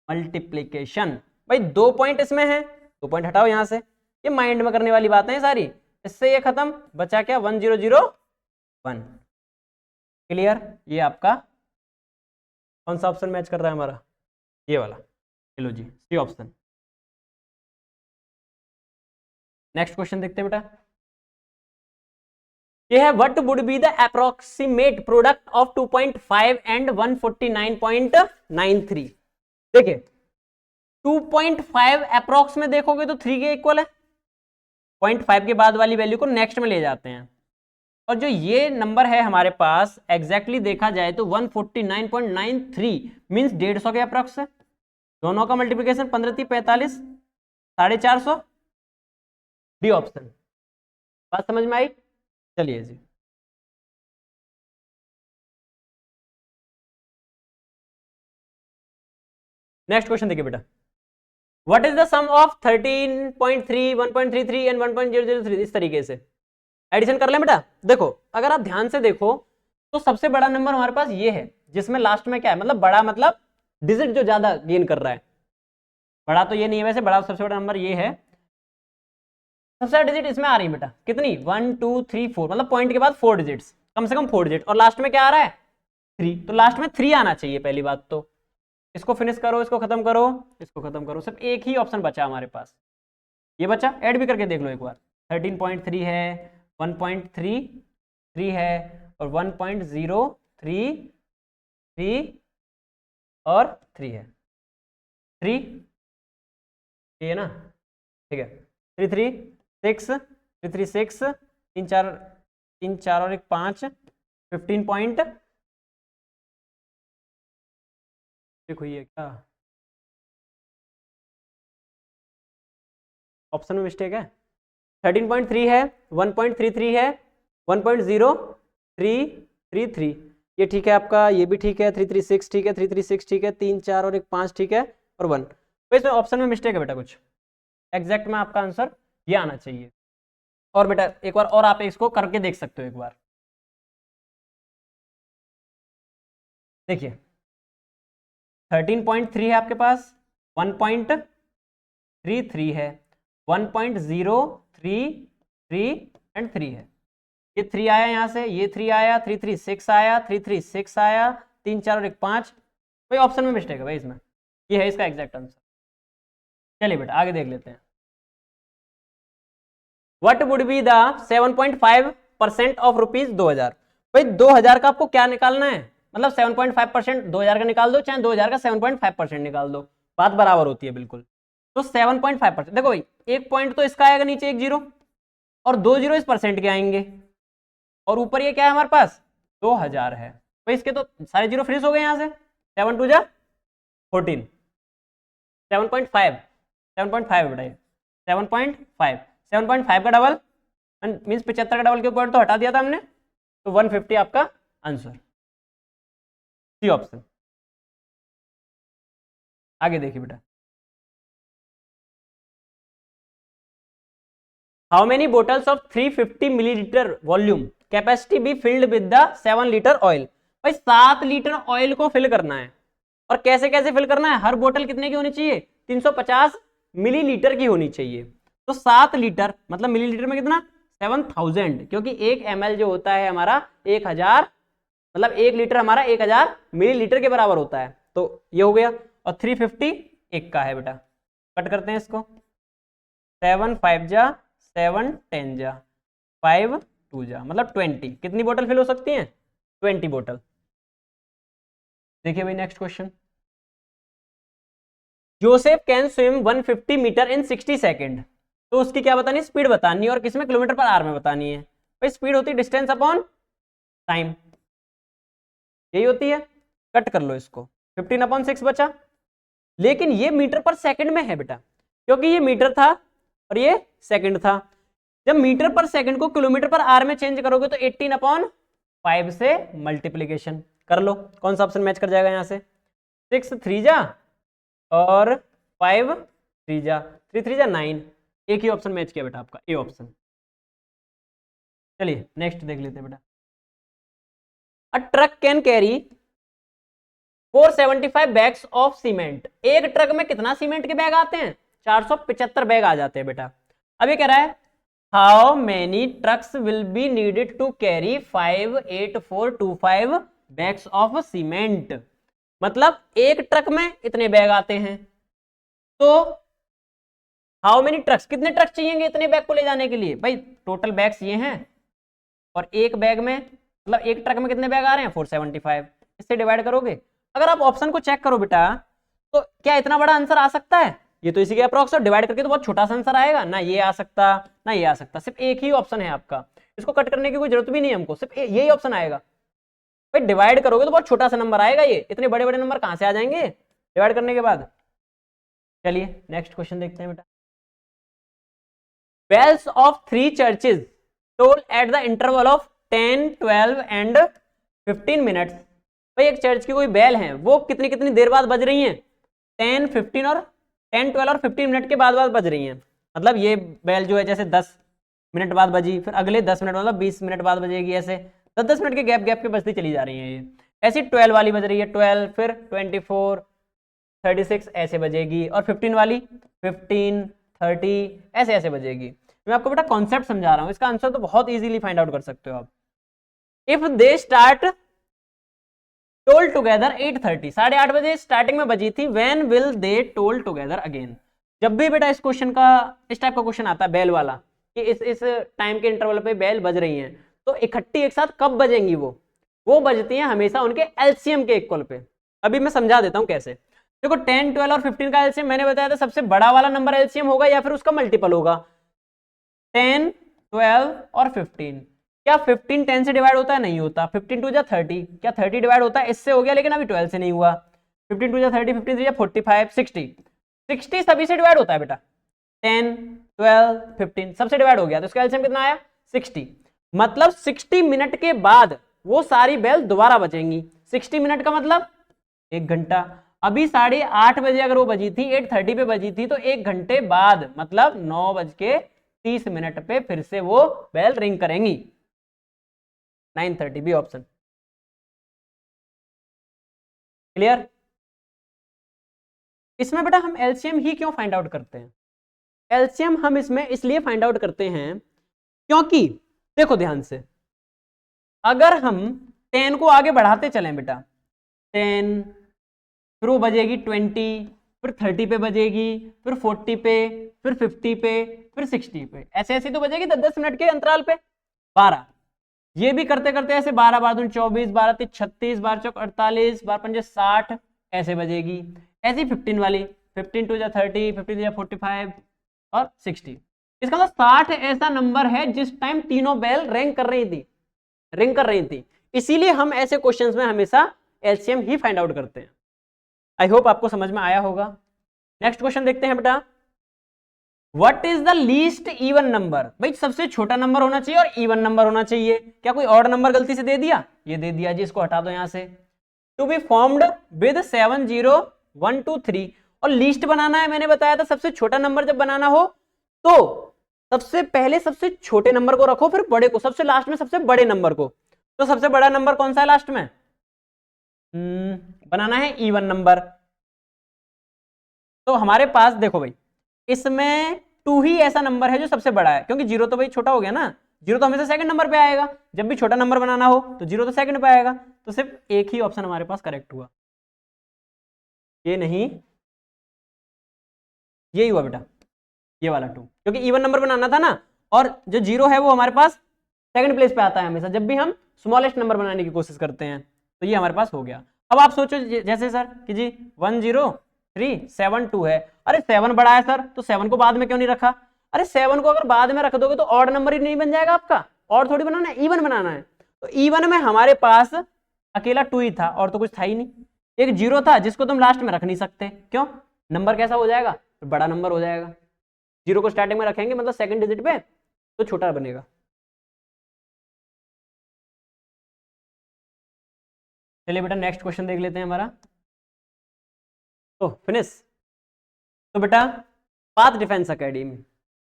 मल्टीप्लीकेशन। भाई 2 पॉइंट इसमें है, 2 पॉइंट हटाओ यहां से, ये माइंड में करने वाली बातें हैं सारी। इससे ये खत्म, बचा क्या? 1001। क्लियर? ये आपका कौन सा ऑप्शन मैच कर रहा है हमारा? ये वाला। चलो जी, सी ऑप्शन। नेक्स्ट क्वेश्चन देखते हैं बेटा। ये है what would be the approximate product of 2.5 and 149.93। देखिए 2.5 अप्रोक्स में देखोगे तो 3 के इक्वल है। 0.5 के बाद वाली वैल्यू को नेक्स्ट में ले जाते हैं, और जो ये नंबर है हमारे पास एग्जैक्टली देखा जाए तो 149.93 मीन्स 150 के अप्रोक्स है। दोनों का मल्टीप्लिकेशन 15 3 45, 450, डी ऑप्शन। बात समझ में आई? चलिए जी, नेक्स्ट क्वेश्चन देखिए बेटा, what is the sum of 13.3, 1.33 and 1.003, इस तरीके से एडिशन कर लें बेटा। देखो अगर आप ध्यान से देखो तो सबसे बड़ा नंबर हमारे पास ये है, जिसमें लास्ट में क्या है, मतलब बड़ा मतलब डिजिट जो ज्यादा गेन कर रहा है। बड़ा तो ये नहीं है वैसे, बड़ा सबसे बड़ा नंबर ये है। सबसे ज्यादा डिजिट इसमें आ रही है बेटा, कितनी, 1 2 3 4, मतलब पॉइंट के बाद 4 डिजिट्स, कम से कम 4 डिजिट, और लास्ट में क्या आ रहा है 3, तो लास्ट में 3 आना चाहिए पहली बात तो। इसको फिनिश करो, इसको खत्म करो, इसको खत्म करो, सिर्फ एक ही ऑप्शन बचा हमारे पास, ये बचा। ऐड भी करके देख लो एक बार, 13.3 है, 1.33 है, और 1.033 और 3 है, 3 ये है ना, ठीक है, 3 3 6, 3 3 6, 3 4, 3 4 और 1 5, 15 पॉइंट हुई है क्या, ऑप्शन में मिस्टेक है। 13.3 है, 1.33 है, 1.033, ये ठीक है आपका, ये भी ठीक है, 336 ठीक है, 336 ठीक है, 3 4 और 1 5 ठीक है, और 1, तो इसमें ऑप्शन में मिस्टेक है बेटा कुछ, एग्जैक्ट में आपका आंसर ये आना चाहिए। और बेटा एक बार और आप इसको करके देख सकते हो एक बार, देखिए 13.3 है आपके पास, 1.33 है, 1.033 एंड 3 है, ये 3 आया यहाँ से, ये 3 आया, 336 आया, 336 आया, 3 4 और 1 5, भाई ऑप्शन में मिस्टेक है भाई इसमें, ये है इसका एग्जैक्ट आंसर। चलिए बेटा आगे देख लेते हैं, what would be the 7.5% of rupees 2000, भाई 2000 का आपको क्या निकालना है, मतलब 7.5% 2000 का निकाल दो, चाहे 2000 का 7.5% निकाल दो, बात बराबर होती है बिल्कुल। तो 7.5%, देखो भाई एक पॉइंट तो इसका आएगा नीचे, एक जीरो, और 2 जीरो इस परसेंट के आएंगे, और ऊपर ये क्या है हमारे पास 2000 है, तो इसके तो सारे जीरो फिनिश हो गए यहाँ से, 7 2 जा 14, 7.5, 7.5 बेटा, 7.5, 7.5 का डबल मीन्स 75 का डबल के पॉइंट तो हटा दिया था हमने, तो 150 आपका आंसर, सी ऑप्शन। आगे देखिए बेटा, how many bottles of 350 millilitre volume capacity be filled with the 7 litre oil, भाई 7 लीटर ऑयल को फिल करना है, और कैसे कैसे फिल करना है, हर बोतल कितने की होनी चाहिए, 350 मिलीलीटर की होनी चाहिए, तो 7 लीटर मतलब मिलीलीटर में कितना 7000, क्योंकि 1 ml जो होता है हमारा 1000, मतलब 1 लीटर हमारा 1000 मिलीलीटर के बराबर होता है, तो ये हो गया, और 350 1 का है बेटा, कट करते हैं इसको, 7 5 जा 7 10 जा 5 2 जा, मतलब 20, कितनी बोतल फिल हो सकती हैं 20 बोतल। देखिए भाई next question, Joseph can swim 150 metre in 60 second, तो उसकी क्या बतानी है, स्पीड बतानी है, और किसमें किलोमीटर पर आवर में बतानी है, भाई स्पीड होती है डिस्टेंस अपॉन टाइम, यही होती है, कट कर लो इसको, 15/6 बचा, लेकिन ये मीटर पर सेकंड में है बेटा, क्योंकि ये मीटर था और ये सेकंड था, जब मीटर पर सेकंड को किलोमीटर पर आवर में चेंज करोगे तो 18/5 से मल्टीप्लीकेशन कर लो, कौन सा ऑप्शन मैच कर जाएगा यहाँ से, 6 3 जा और 5 3 जा, 3 3 जा 9, एक ही ऑप्शन मैच किया बेटा आपका, ए ऑप्शन। चलिए नेक्स्ट देख लेते हैं बेटा, a truck can carry 475 bags of cement, एक ट्रक में कितना सीमेंट के बैग आते हैं, 475 बैग आ जाते हैं बेटा। अब ये कह रहा है how many trucks will be needed to carry 58425 bags of cement, मतलब एक ट्रक में इतने बैग आते हैं, तो हाउ मेनी ट्रक्स, कितने ट्रक चाहिए इतने बैग को ले जाने के लिए, भाई टोटल बैग्स ये हैं, और एक बैग में मतलब एक ट्रक में कितने बैग आ रहे हैं 475, इससे डिवाइड करोगे, अगर आप ऑप्शन को चेक करो बेटा तो क्या इतना बड़ा आंसर आ सकता है, ये तो इसी के अप्रॉक्स, और डिवाइड करके तो बहुत छोटा सा आंसर आएगा ना, ये आ सकता ना ये आ सकता, सिर्फ एक ही ऑप्शन है आपका, इसको कट करने की कोई जरूरत भी नहीं है हमको, सिर्फ यही ऑप्शन आएगा, भाई डिवाइड करोगे तो बहुत छोटा सा नंबर आएगा, ये इतने बड़े बड़े नंबर कहां से आ जाएंगे डिवाइड करने के बाद। चलिए नेक्स्ट क्वेश्चन देखते हैं बेटा, bells of 3 churches tolled at the interval of 10, 12 and 15 minutes. भाई एक चर्च की कोई बेल है, वो कितनी कितनी देर बाद बज रही है? 10, 15 और 10, 12 और 15 मिनट के बाद बज रही है। मतलब ये बेल जो है जैसे 10 मिनट बाद बजी, फिर अगले 10 मिनट मतलब 20 मिनट बाद बजेगी, ऐसे 10-10 मिनट के गैप के बजती चली जा रही है। ये ऐसी 12 वाली बज रही है 12, फिर 24, 36 ऐसे बजेगी, और 15 वाली 15, 30 ऐसे ऐसे बजेगी। मैं आपको बेटा कॉन्सेप्ट समझा रहा हूं, इसका आंसर तो बहुत इजीली फाइंड आउट कर सकते हो आप। If they start toll together 8:30, 8:30 बजे स्टार्टिंग में बजी थी, when will they toll together again. जब भी बेटा इस क्वेश्चन का, इस टाइप का क्वेश्चन आता है बेल वाला, कि इस टाइम के इंटरवल पे बेल बज रही हैं, तो इकट्ठी एक साथ कब बजेंगी? वो बजती हैं हमेशा उनके एलसीएम के इक्वल पे। अभी मैं समझा देता हूं कैसे। देखो 10, 12 और 15 का एलसीएम मैंने बताया था, सबसे बड़ा वाला नंबर एलसीएम होगा या फिर उसका मल्टीपल होगा। 10, 12 और 15, क्या 15 10 से डिवाइड होता है? नहीं होता। 15 2 जा 30, क्या 30 डिवाइड होता है? इससे हो गया, लेकिन अभी 12 से नहीं हुआ। 15 2 जा 30, 15 3 जा 45, 60 सभी से डिवाइड होता है बेटा। 10, 12, 15 सबसे डिवाइड हो गया, तो इसका एलसीएम कितना आया? 60। मतलब 60 मिनट के बाद वो सारी बेल दोबारा बजेंगी। 60 मिनट का मतलब 1 घंटा। अभी 8:30 बजे अगर वो बजी थी, 8:30 पे बजी थी, तो 1 घंटे बाद मतलब 9:30 पे फिर से वो बेल रिंग करेंगी। 9:30 बी ऑप्शन। क्लियर? इसमें बेटा हम एलसीएम ही क्यों फाइंड आउट करते हैं? एलसीएम हम इसमें इसलिए फाइंड आउट करते हैं क्योंकि देखो ध्यान से, अगर हम 10 को आगे बढ़ाते चलें बेटा, 10 फिर वो बजेगी 20, फिर 30 पे बजेगी, फिर 40 पे, फिर 50 पे, फिर 60 पे, ऐसे ऐसे तो बजेगी 10-10 मिनट के अंतराल पे। 12 ये भी करते करते ऐसे 12 12 दूनी 24, 12 3 36, 12 चौक 48, 12 पंजे 60 ऐसे बजेगी। ऐसी 15 वाली 15 2 जा 30, 15 जा 45 और 60। इसका मतलब 60 ऐसा नंबर है जिस टाइम तीनों बेल रिंग कर रही थी। इसीलिए हम ऐसे क्वेश्चंस में हमेशा एलसीएम ही फाइंड आउट करते हैं। आई होप आपको समझ में आया होगा। नेक्स्ट क्वेश्चन देखते हैं बेटा, what is the least even number? भाई सबसे छोटा नंबर होना चाहिए और इवन नंबर होना चाहिए। क्या कोई ऑड नंबर गलती से दे दिया? ये दे दिया जी, इसको हटा दो यहां से। टू बी फॉर्म्ड विद 7 0 1 2 3, और लीस्ट बनाना है, मैंने बताया था सबसे छोटा नंबर जब बनाना हो तो सबसे पहले सबसे छोटे नंबर को रखो, फिर बड़े को, सबसे लास्ट में सबसे बड़े नंबर को। तो सबसे बड़ा नंबर कौन सा है लास्ट में? बनाना है इवन नंबर। तो हमारे पास देखो भाई, इसमें 2 ही ऐसा नंबर है जो सबसे बड़ा है, क्योंकि 0 तो भाई छोटा हो गया ना, 0 तो हमेशा सेकंड नंबर पे आएगा। जब भी छोटा नंबर बनाना हो तो 0 तो सेकंड पे आएगा, तो सिर्फ एक ही ऑप्शन हमारे पास करेक्ट हुआ, ये नहीं, यही हुआ बेटा, ये वाला 2, क्योंकि इवन नंबर बनाना था ना, और जो 0 है वो हमारे पास सेकंड प्लेस पे आता है हमेशा जब भी हम स्मॉलेस्ट नंबर बनाने की कोशिश करते हैं। तो ये हमारे पास हो गया। अब आप सोचो जैसे सर कि जी 1 0 3 7 2 है, अरे 7 बड़ा है सर, तो 7 को बाद में क्यों नहीं रखा? अरे 7 को अगर बाद में रख दोगे तो ऑड नंबर ही नहीं बन जाएगा आपका, ऑड थोड़ी बनाना है, इवन बनाना है। तो इवन में हमारे पास अकेला 2 ही था और तो कुछ था ही नहीं। एक 0 था जिसको तुम लास्ट में रख नहीं सकते, क्यों? नंबर कैसा हो जाएगा? तो बड़ा नंबर हो जाएगा। 0 को स्टार्टिंग में रखेंगे मतलब सेकंड डिजिट पे, तो छोटा बनेगा। चलिए बेटा नेक्स्ट क्वेश्चन देख लेते हैं हमारा। तो फिनिश। तो बेटा पाथ डिफेंस एकेडमी,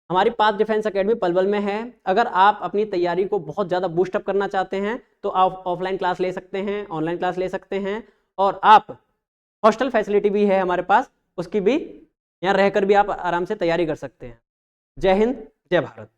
हमारी पाथ डिफेंस एकेडमी पलवल में है। अगर आप अपनी तैयारी को बहुत ज़्यादा बूस्टअप करना चाहते हैं तो आप ऑफलाइन क्लास ले सकते हैं, ऑनलाइन क्लास ले सकते हैं, और आप हॉस्टल फैसिलिटी भी है हमारे पास, उसकी भी यहाँ रहकर भी आप आराम से तैयारी कर सकते हैं। जय हिंद, जय भारत।